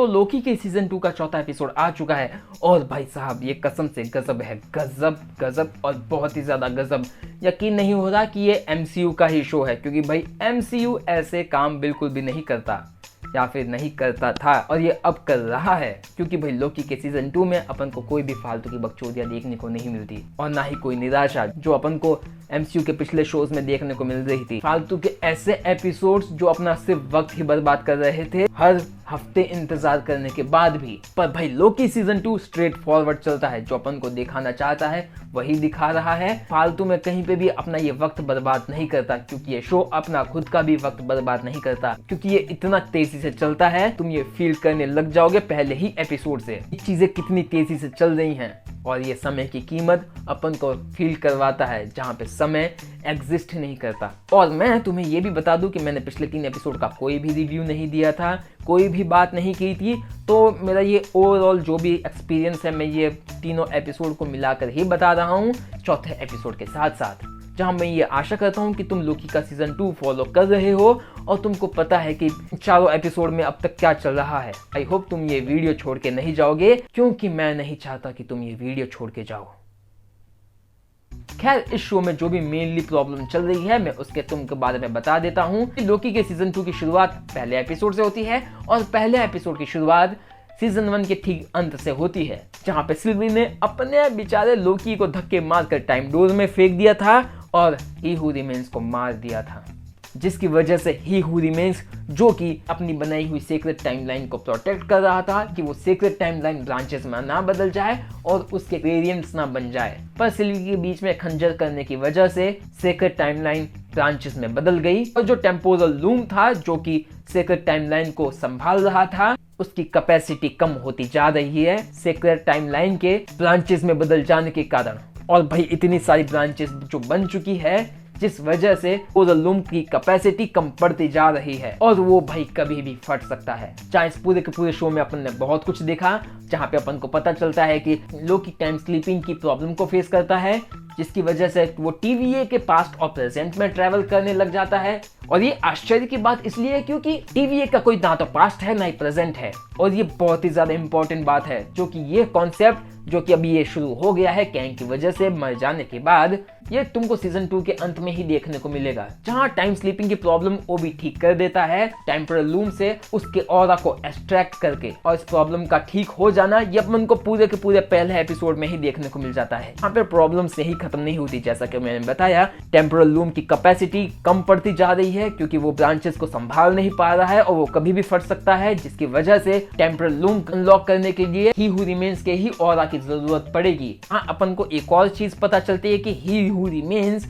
तो लोकी के सीजन 2 का चौथा एपिसोड आ चुका है और भाई साहब ये कसम से गजब है, गजब गजब और बहुत ही ज़्यादा गजब। यकीन नहीं हो रहा कि ये MCU का ही शो है, क्योंकि भाई MCU ऐसे काम बिल्कुल भी नहीं करता या फिर नहीं करता था और ये अब कर रहा है, क्योंकि भाई लोकी के सीजन 2 में अपन को कोई भी फालतू की बकचोदियां देखने को नहीं मिलती और ना ही कोई निराशा जो अपन को MCU के पिछले शोज में देखने को मिल रही थी। फालतू के ऐसे एपिसोड्स जो अपना सिर्फ वक्त ही बर्बाद कर रहे थे हर हफ्ते इंतजार करने के बाद भी। पर भाई लोकी सीजन 2 स्ट्रेट फॉरवर्ड चलता है, जो अपन को दिखाना चाहता है वही दिखा रहा है। फालतू में कहीं पे भी अपना ये वक्त बर्बाद नहीं करता, क्योंकि ये शो अपना खुद का भी वक्त बर्बाद नहीं करता, क्योंकि ये इतना तेजी से चलता है तुम ये फील करने लग जाओगे पहले ही एपिसोड से चीजें कितनी तेजी से चल रही हैं। और ये समय की कीमत अपन को फील करवाता है जहाँ पे समय एग्जिस्ट नहीं करता। और मैं तुम्हें ये भी बता दूं कि मैंने पिछले 3 एपिसोड का कोई भी रिव्यू नहीं दिया था, कोई भी बात नहीं की थी, तो मेरा ये ओवरऑल जो भी एक्सपीरियंस है मैं ये तीनों एपिसोड को मिलाकर ही बता रहा हूँ चौथे एपिसोड के साथ साथ, जहां मैं ये आशा करता हूं कि तुम लोकी का सीजन 2 फॉलो कर रहे हो और तुमको पता है कि चारों एपिसोड में अब तक क्या चल रहा है। आई होप तुम ये वीडियो छोड़ के नहीं जाओगे, क्योंकि मैं नहीं चाहता कि तुम ये वीडियो छोड़ के जाओ। खैर इस शो में जो भी मेनली प्रॉब्लम चल रही है मैं उसके तुमके बारे में बता देता हूँ। लोकी के सीजन 2 की शुरुआत पहले एपिसोड से होती है और पहले एपिसोड की शुरुआत सीजन 1 के ठीक अंत से होती है, जहां पे सिल्वी ने अपने बेचारे लोकी को धक्के मारकर टाइम डोर में फेंक दिया था और ही हू रिमेन्स को मार दिया था, जिसकी वजह से ही हू रिमेन्स जो कि अपनी बनाई हुई सीक्रेट टाइमलाइन को प्रोटेक्ट कर रहा था कि वो सीक्रेट टाइमलाइन ब्रांचेस में ना बदल जाए और उसके वेरिएंट्स ना बन जाए, पर सिल्वी के बीच में खंजर करने की वजह से सीक्रेट टाइमलाइन ब्रांचेस में बदल गई और जो टेम्पोरल लूम था जो कि सीक्रेट टाइमलाइन को संभाल रहा था उसकी कैपेसिटी कम होती जा रही है सीक्रेट टाइमलाइन के ब्रांचेस में बदल जाने के कारण। और भाई इतनी सारी ब्रांचेस जो बन चुकी है जिस वजह से लूम की कैपेसिटी कम पड़ती जा रही है और वो भाई कभी भी फट सकता है। चाहे इस पूरे के पूरे शो में अपन ने बहुत कुछ देखा जहाँ पे अपन को पता चलता है कि लोकी टाइम स्लीपिंग की प्रॉब्लम को फेस करता है, जिसकी वजह से वो TVA के पास्ट और प्रेजेंट में ट्रैवल करने लग जाता है। और ये आश्चर्य की बात इसलिए है क्योंकि TVA का कोई ना तो पास्ट है ना ही प्रेजेंट है, और ये बहुत ही ज्यादा इंपॉर्टेंट बात है, जो कि ये कॉन्सेप्ट जो कि अभी ये शुरू हो गया है कैंग की वजह से मर जाने के बाद, ये तुमको सीजन 2 के अंत में ही देखने को मिलेगा, जहां टाइम स्लीपिंग की प्रॉब्लम वो भी ठीक कर देता है टेम्पोरल लूम से उसके ऑरा को एक्सट्रैक्ट करके। और इस प्रॉब्लम का ठीक हो जाना ये अपन को पूरे के पूरे पहले एपिसोड में ही देखने को मिल जाता है। यहाँ पे प्रॉब्लम से ही खत्म नहीं होती, जैसा कि मैंने बताया टेम्पोरल लूम की कैपेसिटी कम पड़ती जा रही है क्योंकि वो ब्रांचेस को संभाल नहीं पा रहा है और वो कभी भी फट सकता है, जिसकी वजह से टेम्पोरल लूम अनलॉक करने के लिए ही हू रिमेन्स के ही ऑरा की जरूरत पड़ेगी। हाँ, अपन को एक और चीज पता चलती है कि ही हू रिमेन्स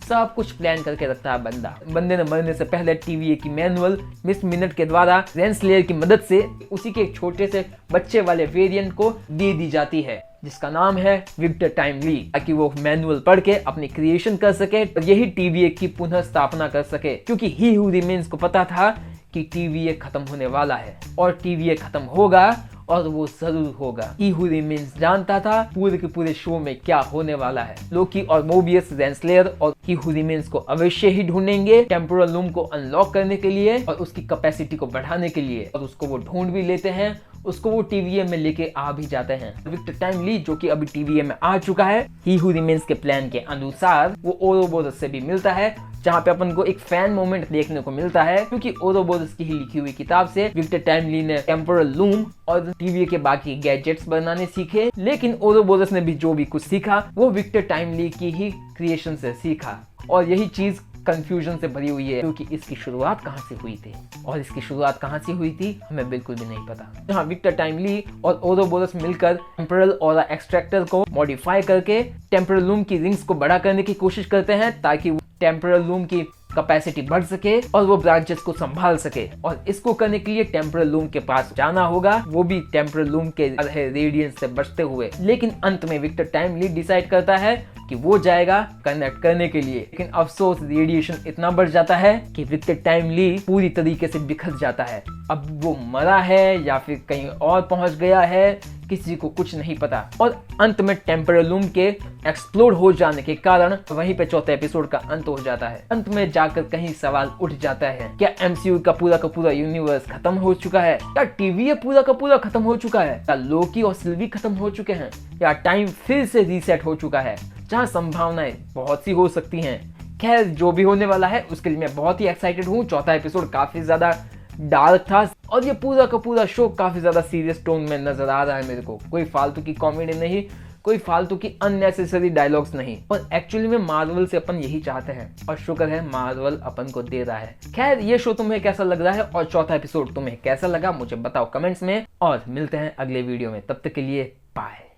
सब कुछ प्लान करके रखता है बंदे ने मरने से पहले TVA की मैनुअल मिस मिनट के द्वारा रेंसलेयर की मदद से उसी के एक छोटे से बच्चे वाले वेरिएंट को दे दी जाती है, जिसका नाम है विक्टर टाइमली, ताकि वो मैनुअल पढ़ के अपनी क्रिएशन कर सके और यही TVA की पुनः स्थापना कर सके, क्योंकि ही हू रिमेन्स को पता था कि TVA खत्म होने वाला है और TVA खत्म होगा और वो जरूर होगा। ही हू रिमेन्स जानता था पूरे के पूरे शो में क्या होने वाला है। लोकी और मोबियस रेंसलेयर और ही हू रिमेन्स को अवश्य ही ढूंढेंगे टेम्पोरल लूम को अनलॉक करने के लिए और उसकी कैपेसिटी को बढ़ाने के लिए, और उसको वो ढूंढ भी लेते हैं, उसको वो TVA में लेके आ भी जाते हैं। विक्टर टाइमली जो कि अभी TVA में आ चुका है, ही हू रिमेन्स के प्लान के अनुसार वो ओरोबोरस से भी मिलता है, जहाँ पे अपन को एक फैन मोमेंट देखने को मिलता है, क्योंकि ओरोबोरस की ही लिखी हुई किताब से विक्टर टाइमली ने टेम्पोरल लूम और TVA के बाकी गैजेट्स बनाने सीखे, लेकिन ओरोबोरस ने भी जो भी कुछ सीखा वो विक्टर टाइमली की ही क्रिएशन से सीखा। और यही चीज कंफ्यूजन से भरी हुई है, क्योंकि इसकी शुरुआत कहाँ से हुई थी और इसकी शुरुआत कहाँ से हुई थी हमें बिल्कुल भी नहीं पता। जहाँ विक्टर टाइमली और ओरोबोरस मिलकर टेम्पोरल ऑरा एक्सट्रैक्टर को मॉडिफाई करके टेम्पोरल लूम की रिंग्स को बड़ा करने की कोशिश करते हैं, ताकि टेम्पोरल लूम की कैपेसिटी बढ़ सके और वो ब्रांचेस को संभाल सके। और इसको करने के लिए टेम्पोरल लूम के पास जाना होगा, वो भी टेम्पोरल लूम के रेडियंस से बचते हुए। लेकिन अंत में विक्टर टाइमली डिसाइड करता है कि वो जाएगा कनेक्ट करने के लिए, लेकिन अफसोस रेडिएशन इतना बढ़ जाता है कि विक्टर टाइमली पूरी तरीके से बिखर जाता है। अब वो मरा है या फिर कहीं और पहुंच गया है किसी को कुछ नहीं पता। और अंत में टेम्परल लूम के एक्सप्लोड हो जाने के कारण वहीं पे चौथे एपिसोड का अंत हो जाता है। अंत में जाकर कहीं सवाल उठ जाता है, क्या MCU का पूरा यूनिवर्स खत्म हो चुका है? क्या TVA पूरा का पूरा खत्म हो चुका है? क्या लोकी और सिल्वी खत्म हो चुके हैं? या टाइम फिर से रीसेट हो चुका है? जहाँ संभावनाएं बहुत सी हो सकती हैं। खैर, जो भी होने वाला है उसके लिए मैं बहुत ही एक्साइटेड हूँ। चौथा एपिसोड काफी ज्यादा डार्क था और ये पूरा का पूरा शो काफी ज्यादा सीरियस टोन में नजर आ रहा है मेरे को। कोई फालतू की कॉमेडी नहीं, कोई फालतू की अननेसेसरी डायलॉग्स नहीं। और एक्चुअली में मार्वल से अपन यही चाहते हैं और शुक्र है मार्वल अपन को दे रहा है। खैर, ये शो तुम्हें कैसा लग रहा है और चौथा एपिसोड तुम्हें कैसा लगा मुझे बताओ कमेंट्स में, और मिलते हैं अगले वीडियो में। तब तक के लिए बाय।